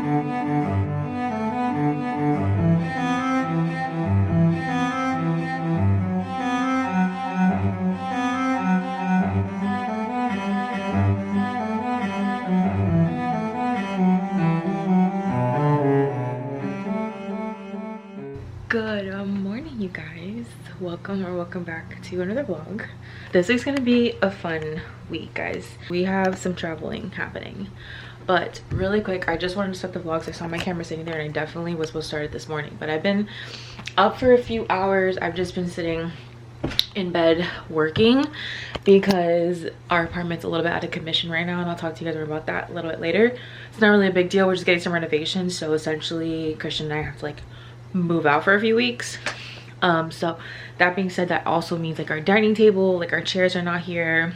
Good morning, you guys. Welcome back to another vlog. This is gonna be a fun week, guys. We have some traveling happening, but really quick, I just wanted to start the vlog. So I saw my camera sitting there and I definitely was supposed to start it this morning, but I've been up for a few hours. I've just been sitting in bed working because our apartment's a little bit out of commission right now, and I'll talk to you guys about that a little bit later. It's not really a big deal. We're just getting some renovations, so essentially Christian and I have to like move out for a few weeks. So that being said, that also means like our dining table, like our chairs are not here,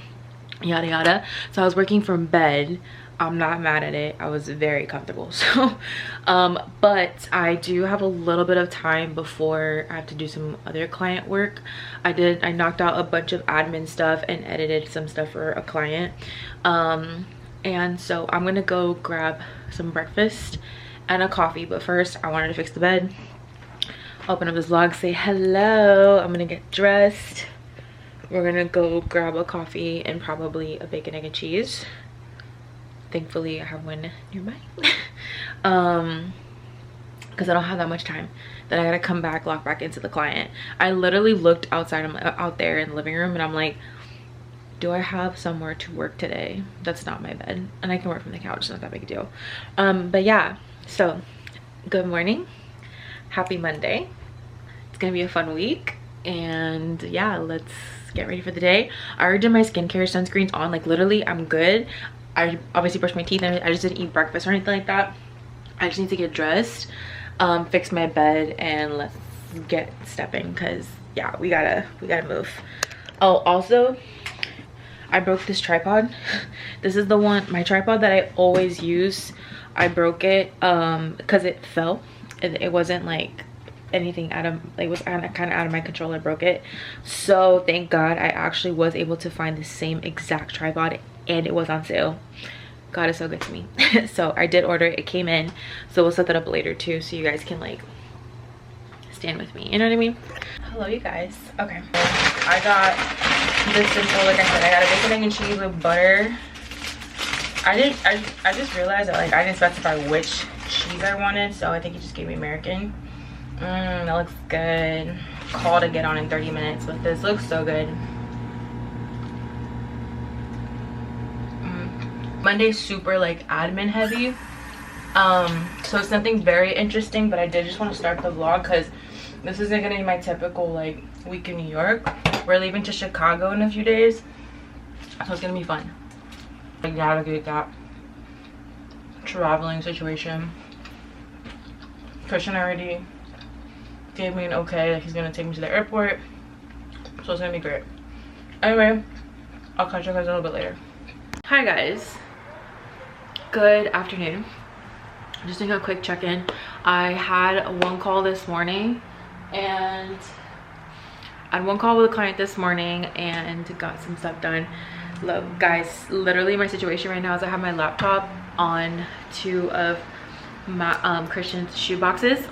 yada yada. So I was working from bed. I'm not mad at it. I was very comfortable. So but I do have a little bit of time before I have to do some other client work. I knocked out a bunch of admin stuff and edited some stuff for a client, and so I'm gonna go grab some breakfast and a coffee. But first I wanted to fix the bed, open up this vlog, say hello. I'm gonna get dressed. We're gonna go grab a coffee and probably a bacon, egg, and cheese. Thankfully I have one nearby. Because I don't have that much time. Then I gotta come back, log back into the client. I literally looked outside, out there in the living room, and I'm like, do I have somewhere to work today that's not my bed? And I can work from the couch, it's not that big a deal. But yeah, so good morning, happy Monday. It's gonna be a fun week, and yeah, let's get ready for the day. I already did my skincare, sunscreen's on, like literally I'm good. I obviously brushed my teeth and I just didn't eat breakfast or anything like that. I just need to get dressed, fix my bed, and let's get stepping, because yeah, we gotta move. Oh, also I broke this tripod. This is the one, my tripod that I always use. I broke it because it fell. It wasn't like anything out of, it was kind of out of my control. I broke it. So thank God I actually was able to find the same exact tripod, and it was on sale. God is so good to me. So I did order it, it came in, so we'll set that up later too, so you guys can like stand with me, you know what I mean? Hello you guys. Okay, I got this simple, like I said, I got a bacon, egg, and cheese with butter. I just realized that like I didn't specify which cheese I wanted, so I think he just gave me American. That looks good. Call to get on in 30 minutes, but this looks so good. Monday's super like admin heavy, so it's nothing very interesting, but I did just want to start the vlog because this isn't gonna be my typical like week in New York. We're leaving to Chicago in a few days, so it's gonna be fun. I navigate that traveling situation. Christian already gave me an okay, like he's gonna take me to the airport, so it's gonna be great. Anyway, I'll catch you guys a little bit later. Hi guys, good afternoon. Just doing a quick check-in. I had one call this morning, and I had one call with a client this morning and got some stuff done. Look guys, literally my situation right now is I have my laptop on two of my Christian's shoe boxes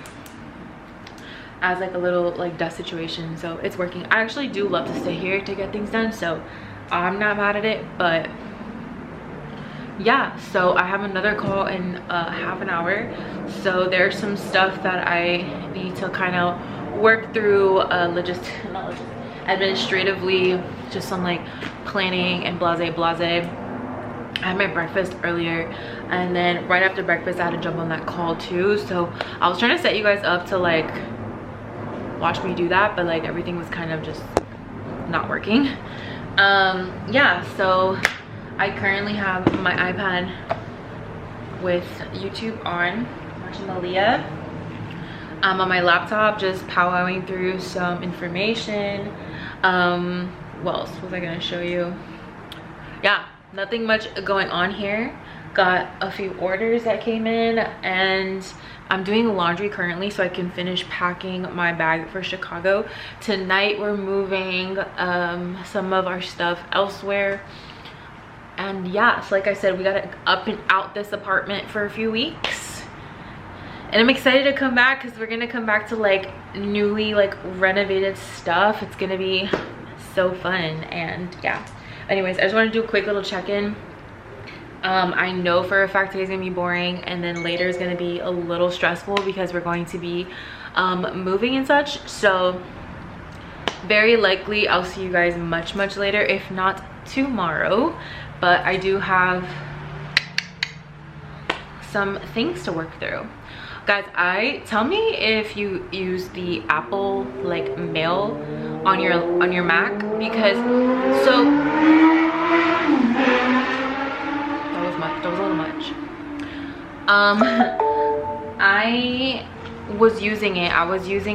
as like a little like desk situation, so it's working. I actually do love to stay here to get things done, so I'm not mad at it. But yeah, so I have another call in half an hour, so there's some stuff that I need to kind of work through administratively, just some like planning and blase. I had my breakfast earlier, and then right after breakfast I had to jump on that call too, so I was trying to set you guys up to like watch me do that, but like everything was kind of just not working. Yeah, so I currently have my iPad with YouTube on, watching Malia. I'm on my laptop just powwowing through some information. What else was I gonna show you? Yeah, nothing much going on here. Got a few orders that came in, and I'm doing laundry currently so I can finish packing my bag for Chicago. Tonight we're moving some of our stuff elsewhere. And yeah, so like I said, we gotta up and out this apartment for a few weeks. And I'm excited to come back because we're gonna come back to like newly like renovated stuff. It's gonna be so fun. And yeah, anyways, I just want to do a quick little check-in. I know for a fact today's gonna be boring, and then later is gonna be a little stressful because we're going to be moving and such. So very likely I'll see you guys much later, if not tomorrow. But I do have some things to work through. Guys, tell me if you use the Apple like Mail on your Mac, because so that was a little much. I was using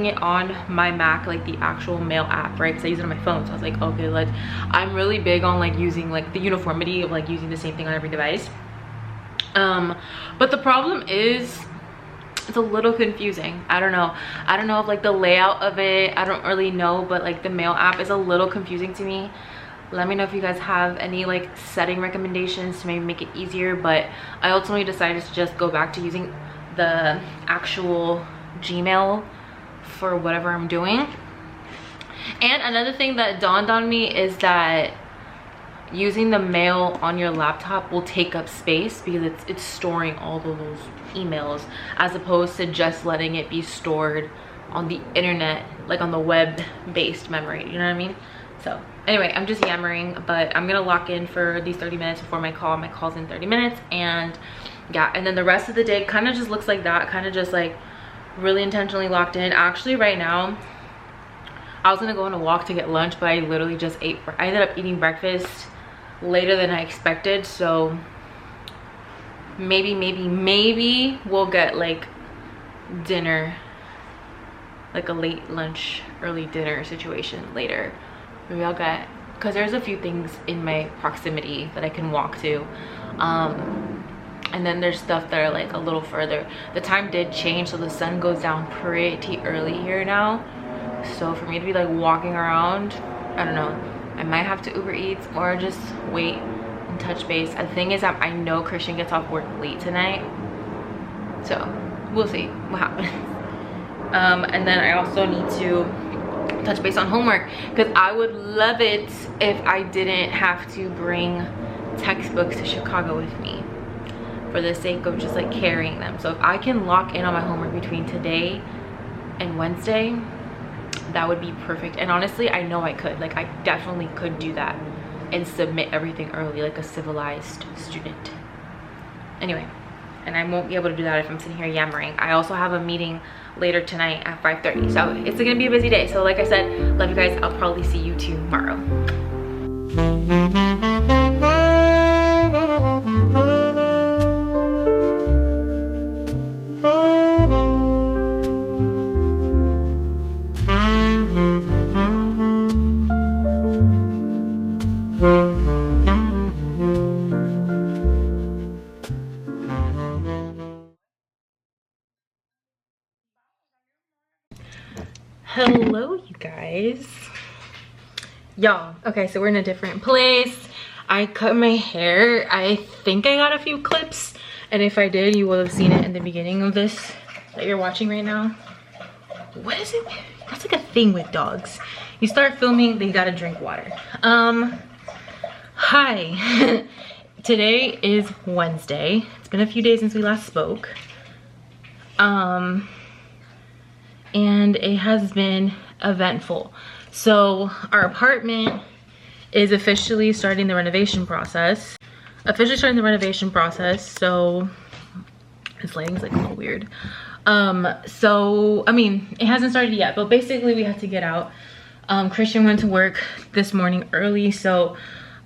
it on my Mac, like the actual Mail app, right? Because I use it on my phone. So I was like, okay, I'm really big on like using like the uniformity of like using the same thing on every device. But the problem is it's a little confusing. I don't know if like the layout of it, I don't really know, but like the Mail app is a little confusing to me. Let me know if you guys have any like setting recommendations to maybe make it easier. But I ultimately decided to just go back to using the actual Gmail for whatever I'm doing. And another thing that dawned on me is that using the Mail on your laptop will take up space because it's storing all of those emails, as opposed to just letting it be stored on the internet, like on the web-based memory, you know what I mean? So anyway, I'm just yammering, but I'm gonna lock in for these 30 minutes before my call. My call's in 30 minutes, and yeah, and then the rest of the day kind of just looks like that, kind of just like really intentionally locked in. Actually right now I was gonna go on a walk to get lunch, but I literally just I ended up eating breakfast later than I expected. So maybe we'll get like dinner, like a late lunch early dinner situation later. Maybe I'll get, because there's a few things in my proximity that I can walk to, and then there's stuff that are like a little further. The time did change, so the sun goes down pretty early here now. So for me to be like walking around, I don't know, I might have to Uber Eats or just wait and touch base. The thing is that I know Christian gets off work late tonight, so we'll see what happens. And then I also need to touch base on homework, because I would love it if I didn't have to bring textbooks to Chicago with me for the sake of just like carrying them. So if I can lock in on my homework between today and Wednesday, that would be perfect. And honestly, I know I could, like I definitely could do that and submit everything early like a civilized student. Anyway, and I won't be able to do that if I'm sitting here yammering. I also have a meeting later tonight at 5:30, so it's gonna be a busy day. So like I said, love you guys. I'll probably see you tomorrow. Hello you guys. Y'all, okay, so we're in a different place. I cut my hair. I think I got a few clips, and if I did, you will have seen it in the beginning of this that you're watching right now. What is it? That's like a thing with dogs. You start filming, they gotta drink water. Hi. Today is Wednesday. It's been a few days since we last spoke. And it has been eventful. So our apartment is officially starting the renovation process. So this lighting's like a little weird. So I mean, it hasn't started yet, but basically we had to get out. Christian went to work this morning early, so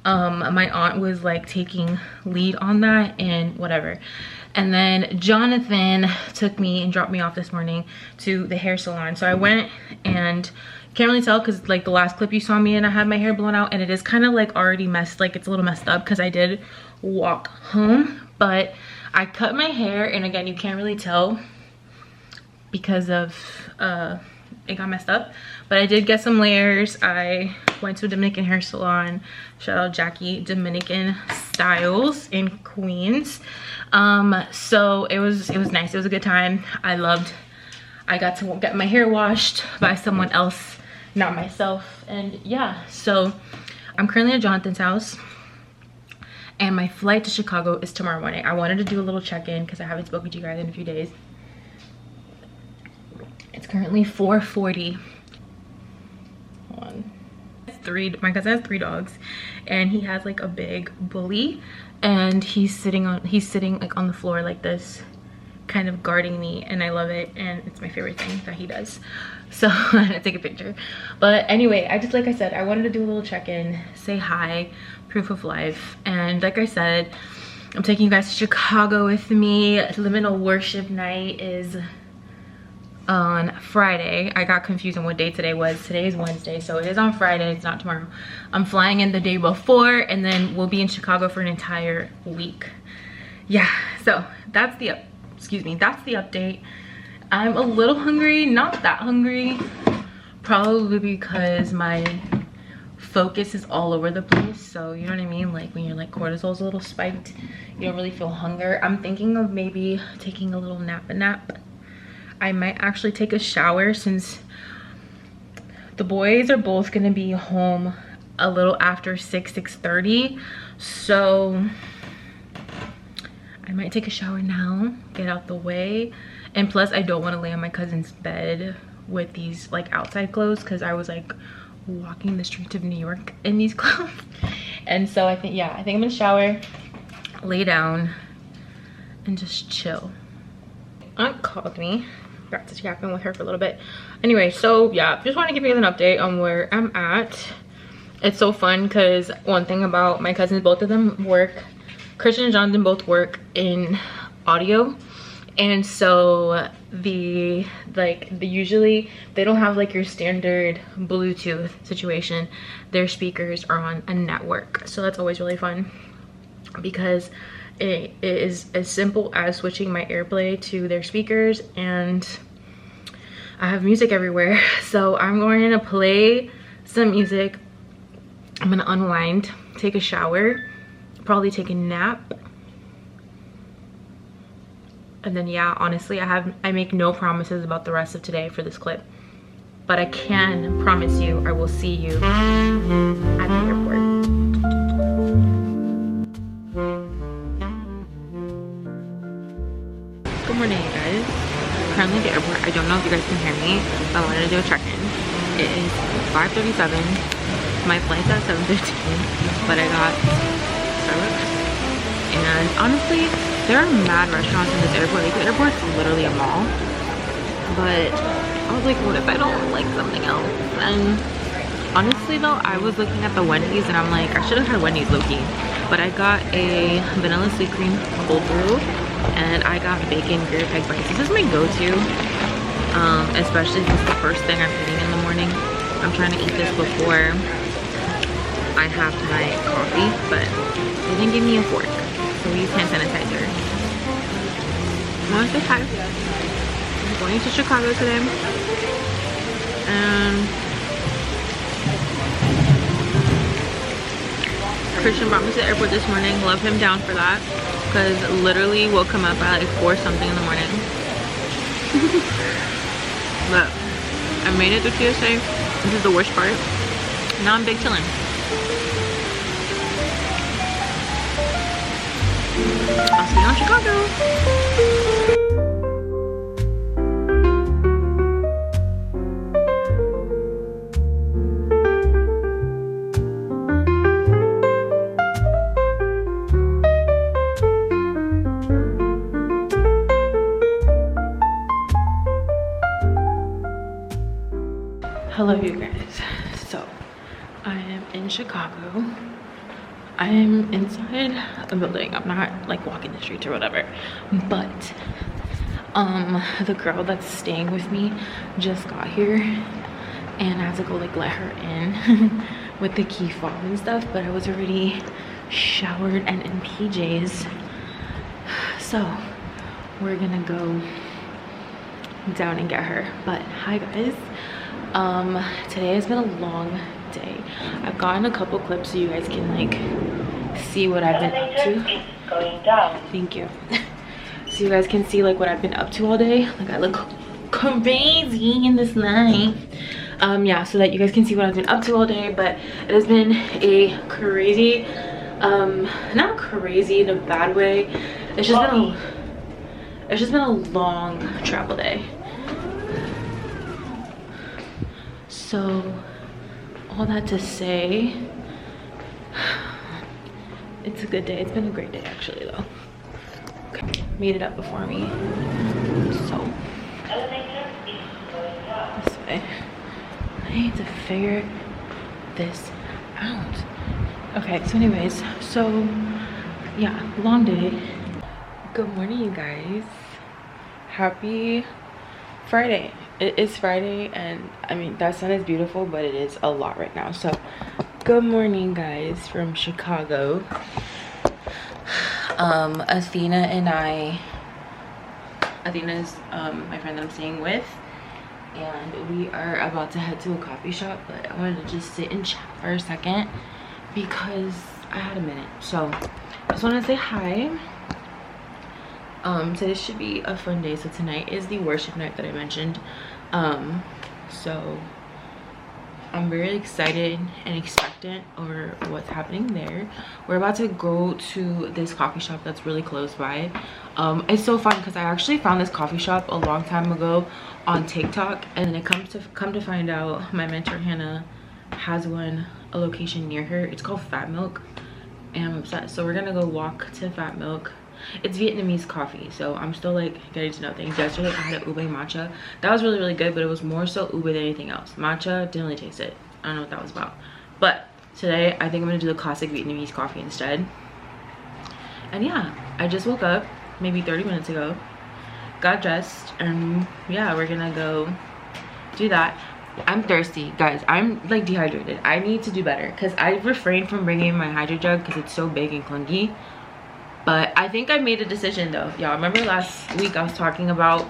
my aunt was like taking lead on that and whatever. And then Jonathan took me and dropped me off this morning to the hair salon. So I went, and can't really tell because like the last clip you saw me in, I had my hair blown out, and it is kind of like already messed, like it's a little messed up because I did walk home. But I cut my hair, and again, you can't really tell because of it got messed up. But I did get some layers. I went to a Dominican hair salon. Shout out Jackie Dominican Styles in Queens. So it was nice. It was a good time. I got to get my hair washed by someone else, not myself. And yeah, so I'm currently at Jonathan's house. And my flight to Chicago is tomorrow morning. I wanted to do a little check-in because I haven't spoken to you guys in a few days. It's currently 4:40. Hold on. My cousin has 3 dogs, and he has like a big bully, and he's sitting like on the floor like this, kind of guarding me, and I love it, and it's my favorite thing that he does. So I had to take a picture. But anyway, like I said, I wanted to do a little check-in, say hi, proof of life. And like I said, I'm taking you guys to Chicago with me. Liminal worship night is on Friday. I got confused on what day today was. Today is Wednesday, so it is on Friday. It's not tomorrow. I'm flying in the day before, and then we'll be in Chicago for an entire week. Yeah, so that's the update. I'm a little hungry, not that hungry, probably because my focus is all over the place. So you know what I mean, like when your like cortisol's a little spiked, you don't really feel hunger. I'm thinking of maybe taking a little nap. I might actually take a shower since the boys are both gonna be home a little after 6:30, so I might take a shower now, get out the way. And plus I don't want to lay on my cousin's bed with these like outside clothes, because I was like walking the streets of New York in these clothes. And so I think I'm gonna shower, lay down, and just chill. Aunt called me, got to chatting with her for a little bit. Anyway, so yeah, just want to give you an update on where I'm at. It's so fun because one thing about my cousins, both of them work, Christian and Jonathan both work in audio. And so usually they don't have like your standard Bluetooth situation. Their speakers are on a network, so that's always really fun because it is as simple as switching my AirPlay to their speakers, and I have music everywhere. So I'm going to play some music, I'm gonna unwind, take a shower, probably take a nap. And then yeah, honestly, I make no promises about the rest of today for this clip, but I can promise you I will see you at the airport. Good morning, you guys. Currently at the airport. I don't know if you guys can hear me, but I wanted to do a check-in. It is 5:37. My flight's at 7:15, but I got Starbucks. And honestly, there are mad restaurants in this airport. Like, the airport's literally a mall. But I was like, what if I don't like something else? And honestly though, I was looking at the Wendy's and I'm like, I should have had Wendy's low-key. But I got a vanilla sweet cream cold brew, and I got bacon grilled egg bites. This is my go-to, especially if it's the first thing I'm eating in the morning. I'm trying to eat this before I have my coffee, but they didn't give me a fork, so we use hand sanitizer. I want to say hi. I'm going to Chicago today, and Christian brought me to the airport this morning. Love him down for that, because literally woke him up at like 4 something in the morning. But I made it through TSA. This is the worst part. Now I'm big chilling. I'll see you in Chicago. Hello you guys, so I am in Chicago. I am inside a building. I'm not like walking the streets or whatever, but the girl that's staying with me just got here and I had to go like let her in with the key fob and stuff, but I was already showered and in PJs, so we're gonna go down and get her. But hi guys, today has been a long day. I've gotten a couple clips so you guys can like see what I've been up to. Thank you. So you guys can see like what I've been up to all day. Like I look crazy in this light. Yeah, so that you guys can see what I've been up to all day. But it has been a crazy, not crazy in a bad way, it's just been a long travel day. So all that to say, it's a good day. It's been a great day actually though. Okay. Made it up before me, so this way. I need to figure this out. Okay, so anyways, so yeah, long day. Good morning you guys. Happy Friday. It is Friday, and I mean that sun is beautiful, but it is a lot right now. So good morning guys from Chicago. Athena and Athena is my friend that I'm staying with, and we are about to head to a coffee shop, but I wanted to just sit and chat for a second because I had a minute. So I just wanted to say hi. Today should be a fun day. So tonight is the worship night that I mentioned, so I'm very excited and expectant over what's happening there. We're about to go to this coffee shop that's really close by. It's so fun because I actually found this coffee shop a long time ago on TikTok, and then it come to find out my mentor Hannah has a location near her. It's called Fat Milk, and I'm obsessed. So we're gonna go walk to Fat Milk. It's Vietnamese coffee, so I'm still like getting to know things. Yesterday I had an ube matcha that was really good, but it was more so ube than anything else. Matcha didn't really taste it. I don't know what that was about. But today I think I'm gonna do the classic Vietnamese coffee instead. And yeah, I just woke up maybe 30 minutes ago, got dressed, and yeah, we're gonna go do that. I'm thirsty guys. I'm like dehydrated. I need to do better because I refrained from bringing my hydro jug because it's so big and clunky. But I think I made a decision though. Y'all remember last week I was talking about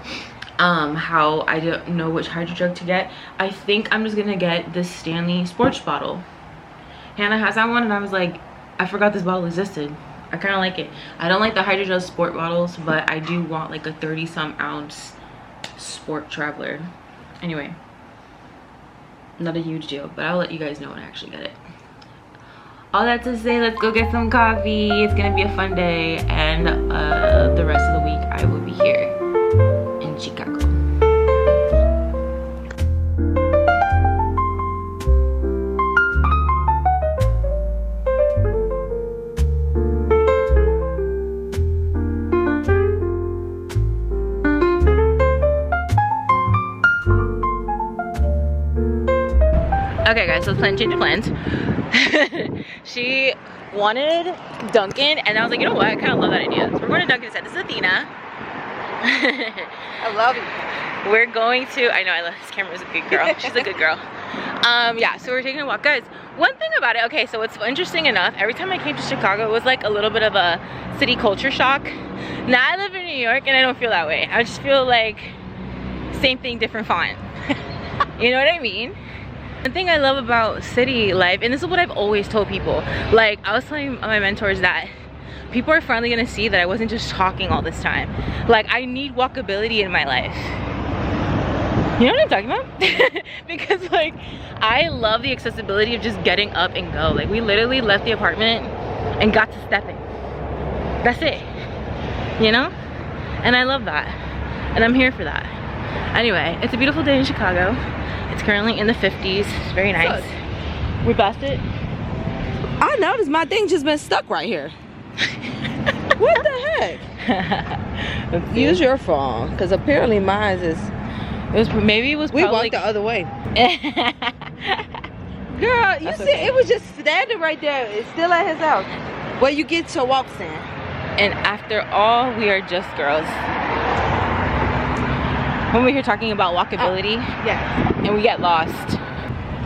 how I didn't know which hydro jug to get. I think I'm just gonna get this Stanley sports bottle. Hannah has that one, and I was like, I forgot this bottle existed. I kind of like it. I don't like the hydro gel sport bottles, but I do want like a 30-some ounce sport traveler. Anyway, not a huge deal, but I'll let you guys know when I actually get it. All that to say, let's go get some coffee. It's gonna be a fun day, and the rest of the week I will be here in Chicago. Okay guys, so let's change of plans. She wanted Dunkin', and I was like, you know what, I kind of love that idea. So we're going to Dunkin' instead. This is Athena. I love you. We're going to, I know, I love this camera. Is a good girl. She's a good girl. Yeah, so we're taking a walk. Guys, one thing about it, okay, so it's interesting enough, every time I came to Chicago, it was like a little bit of a city culture shock. Now I live in New York, and I don't feel that way. I just feel like same thing, different font. You know what I mean? One thing I love about city life, and this is what I've always told people, like I was telling my mentors that people are finally gonna see that I wasn't just talking all this time. Like I need walkability in my life. You know what I'm talking about? Because like I love the accessibility of just getting up and go. Like we literally left the apartment and got to stepping. That's it. You know? And I love that. And I'm here for that. Anyway, it's a beautiful day in Chicago. It's currently in the 50s. It's very nice. We passed it. I noticed my thing just been stuck right here. What the heck? Use your phone, because apparently mine is. Maybe it was. We walked the other way. Girl, you see, okay. It was just standing right there. It's still at his house. Where you get your walk stand. And after all, we are just girls. When we're here talking about walkability, yeah, and we get lost,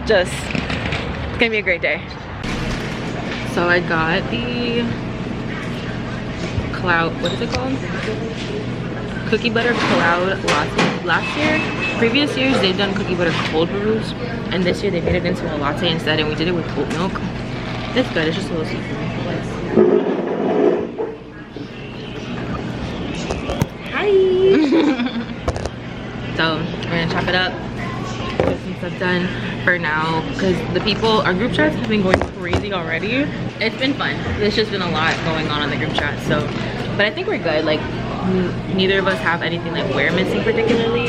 just it's gonna be a great day. So I got the cloud, what is it called? cookie butter cloud last year. Previous years they've done cookie butter cold brews, and this year they made it into a latte instead, and we did it with oat milk. It's good. It's just a little sweet for me. Hi. So we're gonna chop it up, get some stuff done for now, because the people, our group chats have been going crazy already. It's been fun. There's just been a lot going on in the group chat, so, but I think we're good. Like, neither of us have anything that we're missing particularly.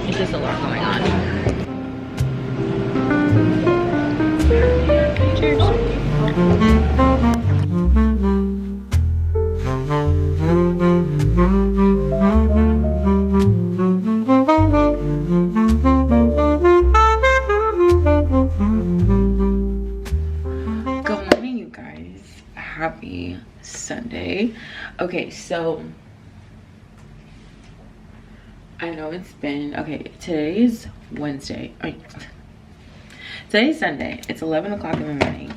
It's just a lot going on. Cheers. Good morning, you guys. Happy Sunday. Okay, so I know it's been, okay, today's Wednesday. Today's Sunday. It's 11 o'clock in the morning.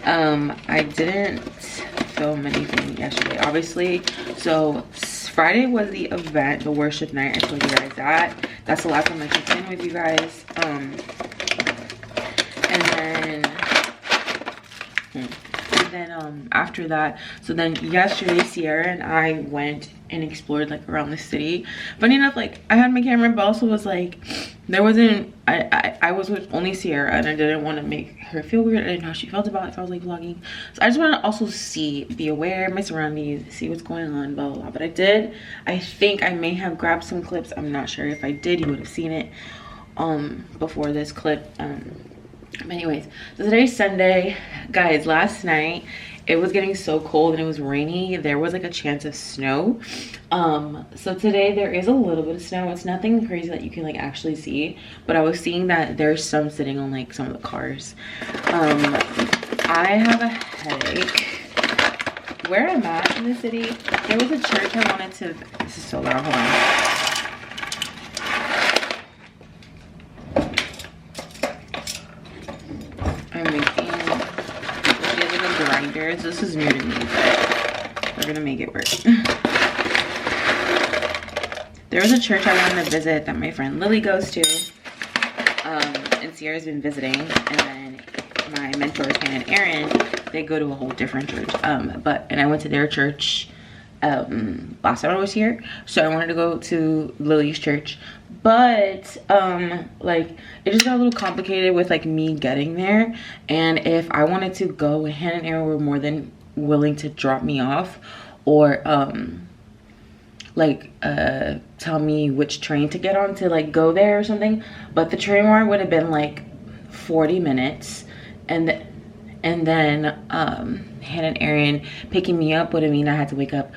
I didn't film anything yesterday, obviously. So Friday was the event, the worship night. I told you guys that. That's the last time I checked in with you guys. And then after that, so then yesterday Sierra and I went and explored like around the city. Funny enough, like I had my camera, but also was like, there wasn't, I was with only Sierra, and I didn't want to make her feel weird. I didn't know how she felt about it if I was like vlogging. So I just want to also be aware of my surroundings, see what's going on, blah, blah, blah. But I think I may have grabbed some clips. I'm not sure. If I did, you would have seen it before this clip. But anyways, so today's Sunday, guys. Last night it was getting so cold and it was rainy. There was like a chance of snow. So today there is a little bit of snow. It's nothing crazy that you can like actually see, but I was seeing that there's some sitting on like some of the cars. I have a headache. Where I'm at in the city, there was a church I wanted to, this is so loud, hold on. I'm making grinders. This is new to me, but we're gonna make it work. There was a church I wanted to visit that my friend Lily goes to, and Sierra's been visiting, and then my mentors Hannah and Aaron, they go to a whole different church. And I went to their church last time I was here, so I wanted to go to Lily's church, but like it just got a little complicated with like me getting there, and if I wanted to go, Hannah and Aaron were more than willing to drop me off or tell me which train to get on to like go there or something, but the train ride would have been like 40 minutes, and then Hannah and Aaron picking me up would have mean I had to wake up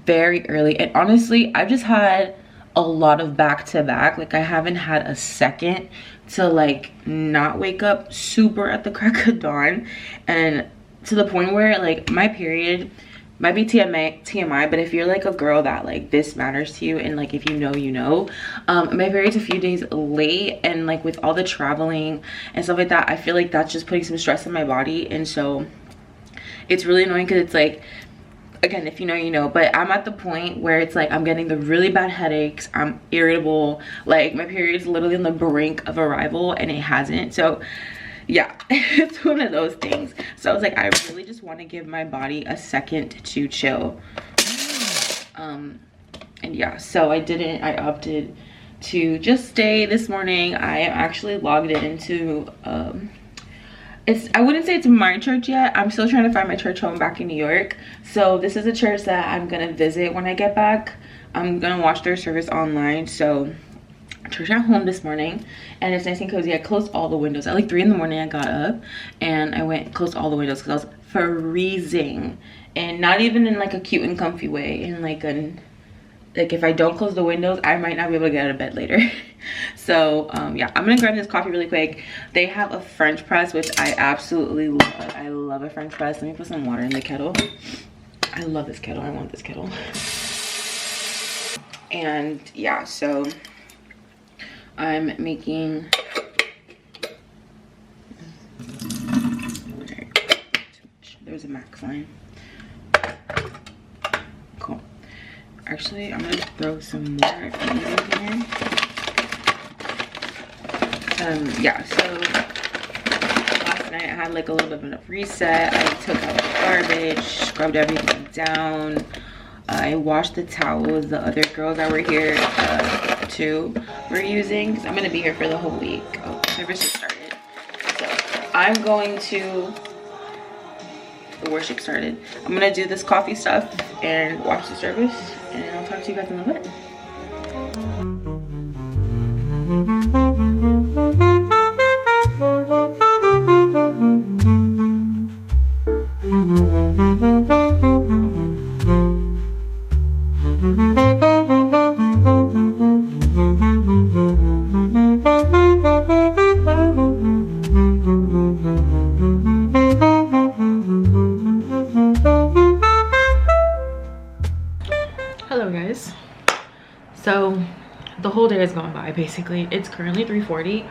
very early. And honestly, I've just had a lot of back-to-back. Like I haven't had a second to like not wake up super at the crack of dawn, and to the point where like my period might be TMI, but if you're like a girl that like this matters to you, and like if you know, you know, my period's a few days late, and like with all the traveling and stuff like that, I feel like that's just putting some stress on my body. And so it's really annoying because it's like, again, if you know, you know, but I'm at the point where it's like I'm getting the really bad headaches, I'm irritable, like my period's literally on the brink of arrival and it hasn't. So yeah, it's one of those things. So I was like, I really just want to give my body a second to chill. And yeah, so I opted to just stay this morning. I actually logged into I wouldn't say it's my church yet. I'm still trying to find my church home back in New York. So this is a church that I'm gonna visit when I get back. I'm gonna watch their service online. So church at home this morning, and it's nice and cozy. I closed all the windows at like 3 in the morning. I got up and I went and closed all the windows because I was freezing, and not even in like a cute and comfy way, in like if I don't close the windows, I might not be able to get out of bed later. So yeah, I'm gonna grab this coffee really quick. They have a French press, which I absolutely love. I love a French press. Let me put some water in the kettle. I love this kettle. I want this kettle. And yeah, so I'm making there's a Mac sign. Cool. Actually, I'm gonna throw some more meat in here. Yeah, so last night I had like a little bit of a reset. I took out the garbage, scrubbed everything down. I washed the towels the other girls that were here too were using, because I'm gonna be here for the whole week. Oh, service just started. So I'm going to, the worship started. I'm gonna do this coffee stuff and watch the service, and I'll talk to you guys in a bit. Hello guys. So the whole day has gone by basically. It's currently 3:40.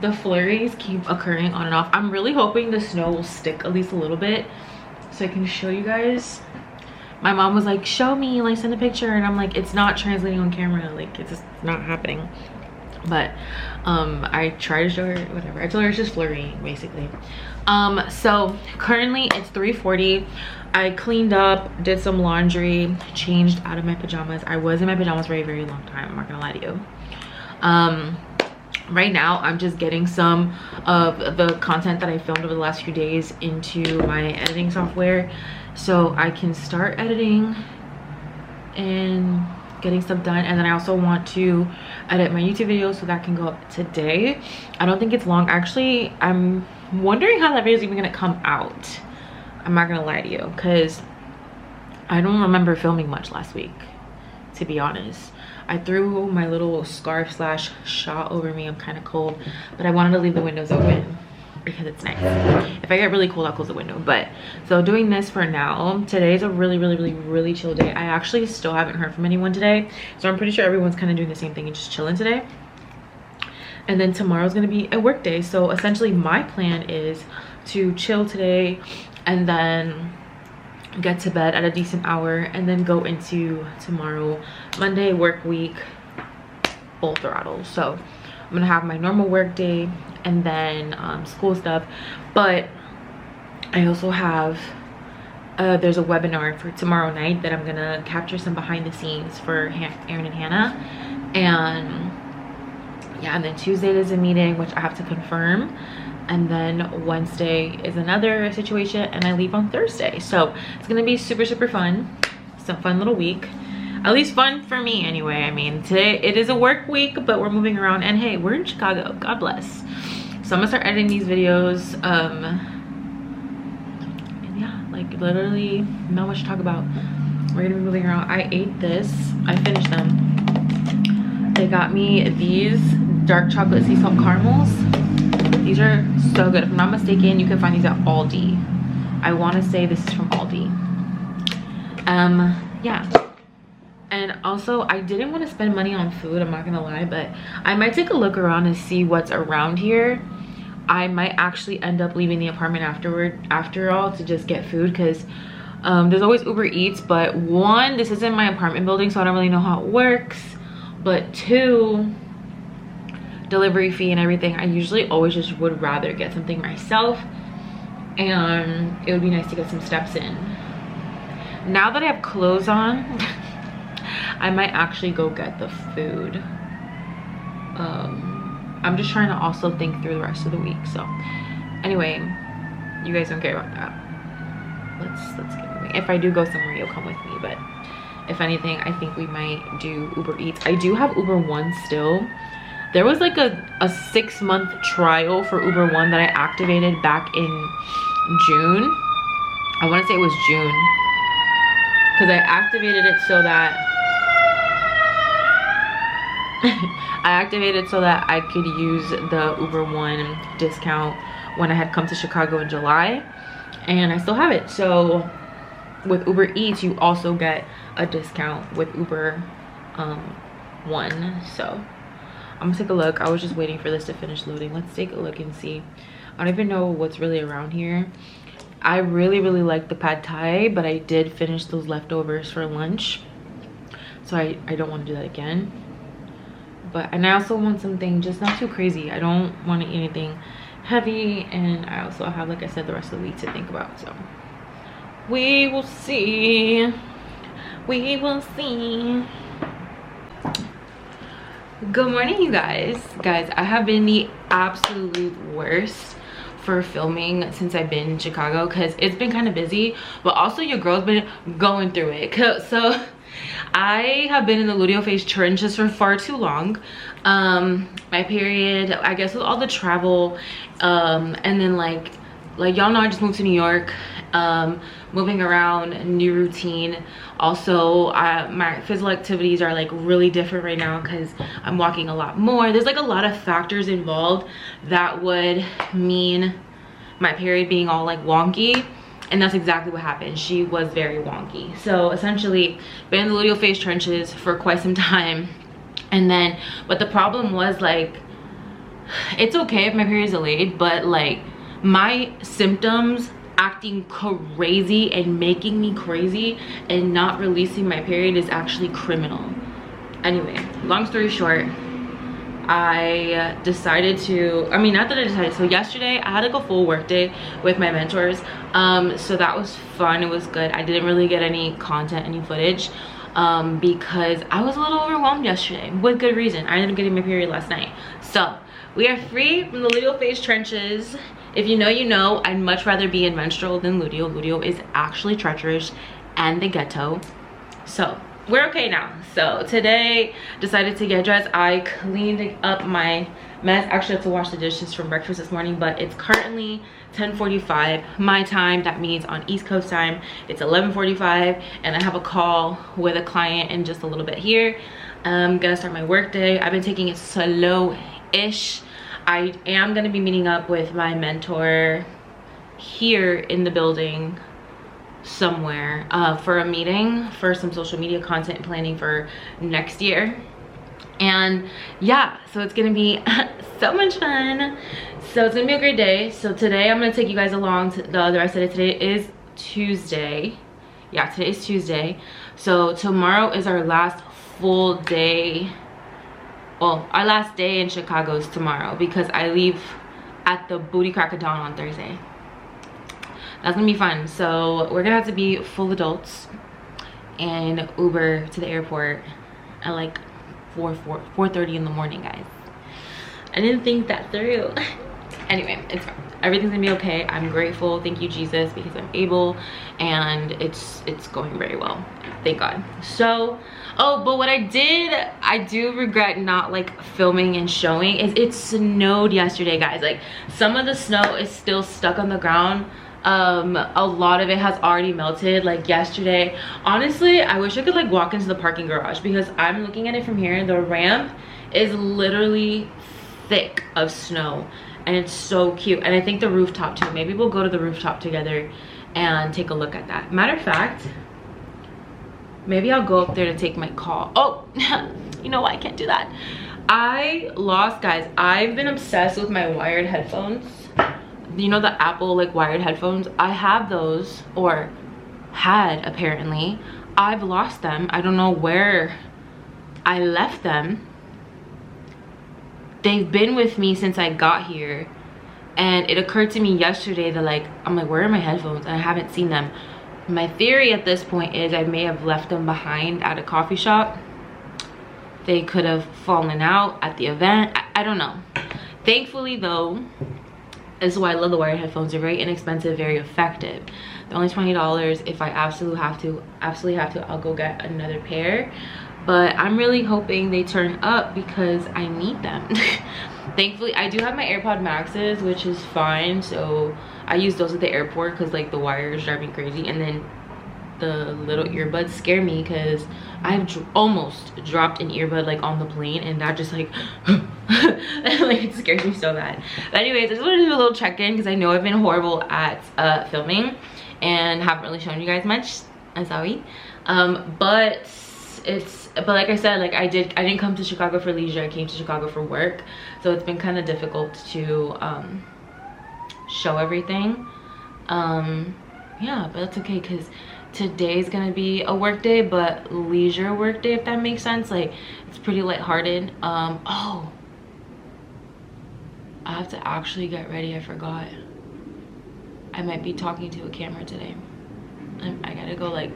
The flurries keep occurring on and off. I'm really hoping the snow will stick at least a little bit so I can show you guys. My mom was like, show me, like send a picture, and I'm like, it's not translating on camera, like it's just not happening. But I tried to show her, whatever. I told her it's just flurrying basically. So currently it's 3:40. I cleaned up, did some laundry, changed out of my pajamas. I was in my pajamas for a very long time, I'm not gonna lie to you. Right now I'm just getting some of the content that I filmed over the last few days into my editing software so I can start editing and getting stuff done. And then I also want to edit my YouTube video so that can go up today. I don't think it's long. Actually, I'm wondering how that video is even gonna come out. I'm not gonna lie to you, because I don't remember filming much last week, to be honest. I threw my little scarf slash shawl over me. I'm kind of cold, but I wanted to leave the windows open because it's nice. If I get really cold, I'll close the window. But so doing this for now. Today's a really chill day. I actually still haven't heard from anyone today, so I'm pretty sure everyone's kind of doing the same thing and just chilling today. And then tomorrow's gonna be a work day, so essentially my plan is to chill today and then get to bed at a decent hour and then go into tomorrow, Monday work week, full throttle. So I'm gonna have my normal work day and then school stuff, but I also have there's a webinar for tomorrow night that I'm gonna capture some behind the scenes for Aaron and Hannah. And yeah, and then Tuesday there's a meeting which I have to confirm, and then Wednesday is another situation, and I leave on Thursday. So it's gonna be super fun. It's a fun little week, at least fun for me anyway. I mean, today it is a work week, but we're moving around, and hey, we're in Chicago, God bless. So I'm gonna start editing these videos. And yeah, like literally not much to talk about. We're gonna be moving around. I ate this, I finished them. They got me these dark chocolate sea salt caramels. These are so good. If I'm not mistaken, you can find these at Aldi. I want to say this is from Aldi. Yeah. And also, I didn't want to spend money on food, I'm not gonna lie, but I might take a look around and see what's around here. I might actually end up leaving the apartment after all to just get food, because there's always Uber Eats. But one, this isn't my apartment building, so I don't really know how it works. But two, delivery fee and everything, I usually always just would rather get something myself, and it would be nice to get some steps in. Now that I have clothes on, I might actually go get the food. I'm just trying to also think through the rest of the week. So anyway, you guys don't care about that. Let's get moving. If I do go somewhere, you'll come with me, but if anything, I think we might do Uber Eats. I do have Uber One still. There was like a 6-month trial for Uber One that I activated back in June. I want to say it was June, because I activated it so that I could use the Uber One discount when I had come to Chicago in July, and I still have it. So with Uber Eats, you also get a discount with Uber One. So I'm gonna take a look. I was just waiting for this to finish loading. Let's take a look and see. I don't even know what's really around here. I really like the pad thai, but I did finish those leftovers for lunch, so I don't want to do that again. And I also want something just not too crazy. I don't want to eat anything heavy, and I also have, like I said, the rest of the week to think about. So we will see. We will see. Good morning, you guys. I have been the absolute worst for filming since I've been in Chicago, because it's been kind of busy, but also your girl's been going through it. So I have been in the luteal phase trenches for far too long. My period, I guess, with all the travel, and then like y'all know, I just moved to New York, moving around, new routine. Also, my physical activities are like really different right now because I'm walking a lot more. There's like a lot of factors involved that would mean my period being all like wonky, and that's exactly what happened. She was very wonky. So essentially, been in the luteal phase trenches for quite some time. And then, but the problem was, like, it's okay if my period is delayed, but like my symptoms acting crazy and making me crazy and not releasing my period is actually criminal. Anyway, long story short, I decided to, I mean, not that I decided, so yesterday I had like a full work day with my mentors, so that was fun. It was good. I didn't really get any content, any footage, because I was a little overwhelmed yesterday, with good reason. I ended up getting my period last night. So we are free from the luteal phase trenches. If you know, you know. I'd much rather be in menstrual than luteal. Luteal is actually treacherous and the ghetto. So we're okay now. So today, decided to get dressed. I cleaned up my mess. Actually, I had to wash the dishes from breakfast this morning, but it's currently 10:45 my time. That means on East Coast time, it's 11:45, and I have a call with a client in just a little bit here. I'm gonna start my work day. I've been taking it slow-ish. I am gonna be meeting up with my mentor here in the building somewhere for a meeting for some social media content planning for next year. And yeah, so it's gonna be so much fun. So it's gonna be a great day. So today I'm gonna take you guys along to the rest of it. Today is Tuesday. Yeah, today is Tuesday. So tomorrow is our last full day. Well, our last day in Chicago is tomorrow, because I leave at the booty crack of dawn on Thursday. That's gonna be fun. So we're gonna have to be full adults and Uber to the airport at like 4:30 in the morning, guys. I didn't think that through. Anyway, it's fine. Everything's gonna be okay. I'm grateful. Thank you, Jesus, because I'm able, and it's going very well. Thank God. So, oh, but what I do regret not like filming and showing is it snowed yesterday, guys. Like, some of the snow is still stuck on the ground. A lot of it has already melted. Like yesterday, honestly, I wish I could like walk into the parking garage, because I'm looking at it from here. The ramp is literally thick of snow, and it's so cute. And I think the rooftop too. Maybe we'll go to the rooftop together and take a look at that. Matter of fact, maybe I'll go up there to take my call. Oh, you know what? I can't do that. I lost, guys. I've been obsessed with my wired headphones. You know, the Apple like wired headphones? I have those, or had apparently. I've lost them. I don't know where I left them. They've been with me since I got here, and it occurred to me yesterday that like, I'm like, where are my headphones? And I haven't seen them. My theory at this point is I may have left them behind at a coffee shop. They could have fallen out at the event. I don't know. Thankfully though, this is why I love the wired headphones. They're very inexpensive, very effective. They're only $20. If I absolutely have to, I'll go get another pair. But I'm really hoping they turn up because I need them. Thankfully, I do have my AirPod Maxes, which is fine. So I use those at the airport because like the wires drive me crazy. And then the little earbuds scare me because I've almost dropped an earbud like on the plane, and that just like like it scares me so bad. But anyways, I just wanted to do a little check-in because I know I've been horrible at filming and haven't really shown you guys much. I'm sorry. But like I said, like I didn't come to Chicago for leisure. I came to Chicago for work, so it's been kind of difficult to show everything. Yeah, but that's okay because today's gonna be a work day, but leisure work day, if that makes sense. Like, it's pretty lighthearted. Oh, I have to actually get ready. I forgot. I might be talking to a camera today. I gotta go, like,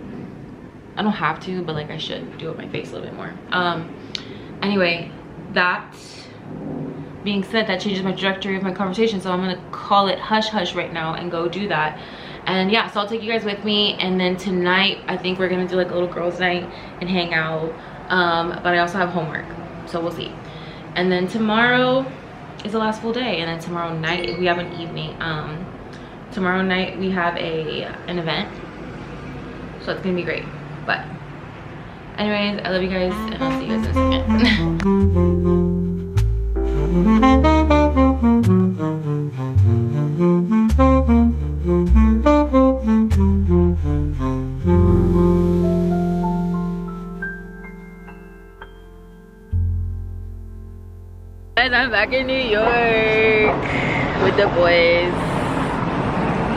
I don't have to, but like I should do it with my face a little bit more. Anyway, that being said, that changes my trajectory of my conversation, so I'm gonna call it hush hush right now and go do that. And yeah, so I'll take you guys with me, and then tonight I think we're gonna do like a little girls night and hang out. But I also have homework, so we'll see. And then tomorrow is the last full day, and then tomorrow night we have an evening. Tomorrow night we have an event, so it's gonna be great. But anyways, I love you guys, and I'll see you guys in a second. Guys, I'm back in New York with the boys.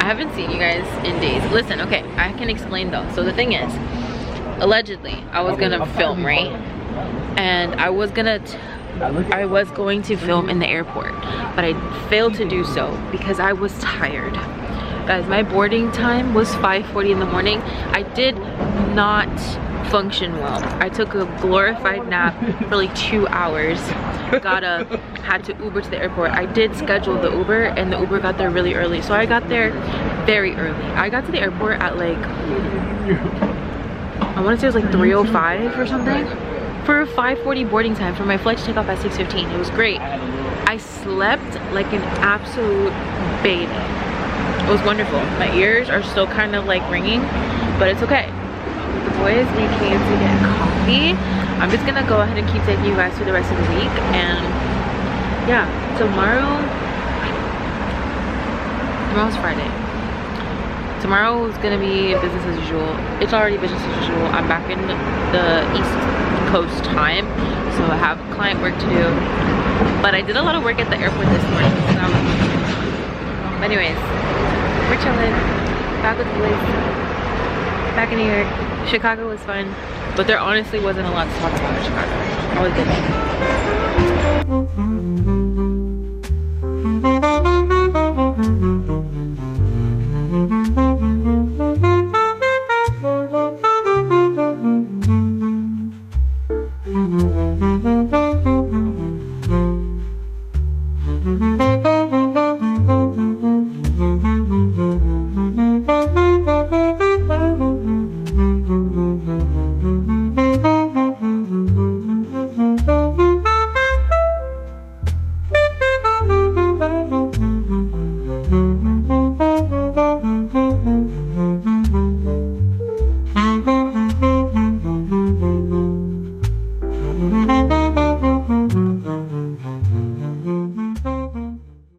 I haven't seen you guys in days. Listen, okay, I can explain though. So the thing is, allegedly I was gonna film, right? And I was going to film in the airport, but I failed to do so because I was tired. Guys, my boarding time was 5:40 in the morning. I did not function well. I took a glorified nap for like 2 hours. Had to Uber to the airport. I did schedule the Uber, and the Uber got there really early, so I got there very early. I got to the airport at like, I want to say it was like 3:05 or something, for a 5:40 boarding time for my flight to take off at 6:15. It was great. I slept like an absolute baby. It was wonderful. My ears are still kind of like ringing, but it's okay. The boys, we came to get coffee. I'm just gonna go ahead and keep taking you guys through the rest of the week. And yeah, tomorrow's Friday. Tomorrow is gonna be business as usual. It's already business as usual. I'm back in the East Coast time, so I have client work to do. But I did a lot of work at the airport this morning, so but anyways, we're chilling. Back with the boys. Back in New York. Chicago was fun, but there honestly wasn't a lot to talk about in Chicago. I was good.